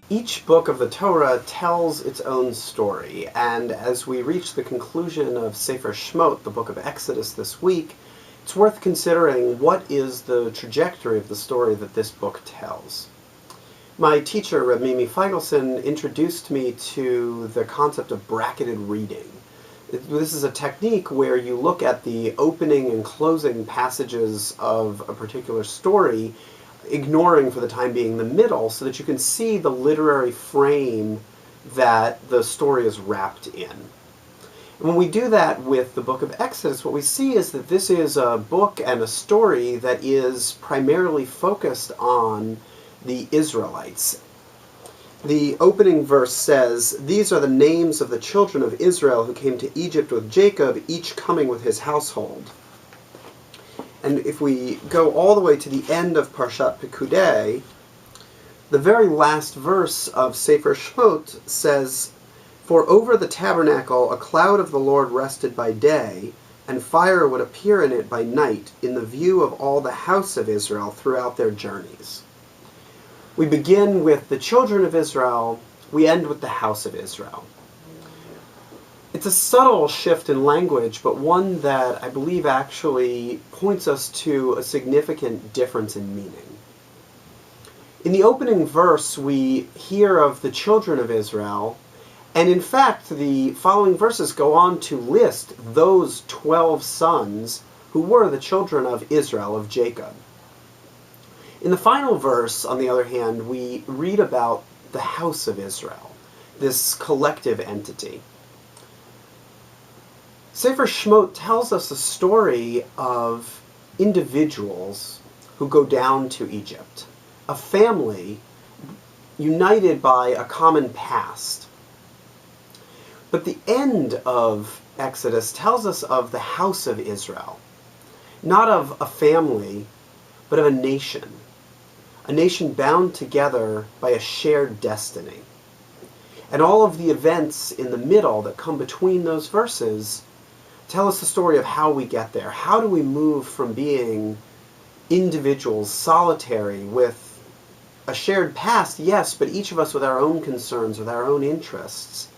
Each book of the Torah tells its own story, and as we reach the conclusion of Sefer Shemot, the book of Exodus this week, it's worth considering what is the trajectory of the story that this book tells. My teacher, Rabbi Abe Friedman, introduced me to the concept of bracketed reading. This is a technique where you look at the opening and closing passages of a particular story, ignoring for the time being the middle, so that you can see the literary frame that the story is wrapped in. And when we do that with the book of Exodus, what we see is that this is a book and a story that is primarily focused on the Israelites. The opening verse says, "These are the names of the children of Israel who came to Egypt with Jacob, each coming with his household." And if we go all the way to the end of Vayakhel-Pekudei, the very last verse of Sefer Shemot says, "For over the tabernacle a cloud of the Lord rested by day, and fire would appear in it by night, in the view of all the house of Israel throughout their journeys." We begin with the children of Israel, we end with the house of Israel. It's a subtle shift in language, but one that I believe actually points us to a significant difference in meaning. In the opening verse, we hear of the children of Israel, and in fact, the following verses go on to list those 12 sons who were the children of Israel, of Jacob. In the final verse, on the other hand, we read about the house of Israel, this collective entity. Sefer Shemot tells us a story of individuals who go down to Egypt, a family united by a common past. But the end of Exodus tells us of the house of Israel, not of a family, but of a nation bound together by a shared destiny. And all of the events in the middle that come between those verses tell us the story of how we get there. How do we move from being individuals, solitary, with a shared past, yes, but each of us with our own concerns, with our own interests,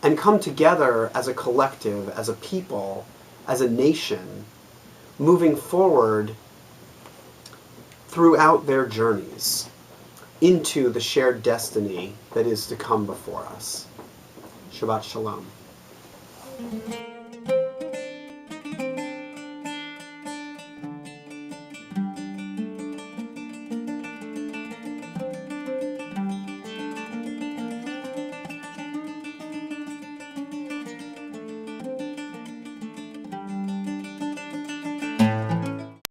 and come together as a collective, as a people, as a nation, moving forward throughout their journeys into the shared destiny that is to come before us. Shabbat Shalom.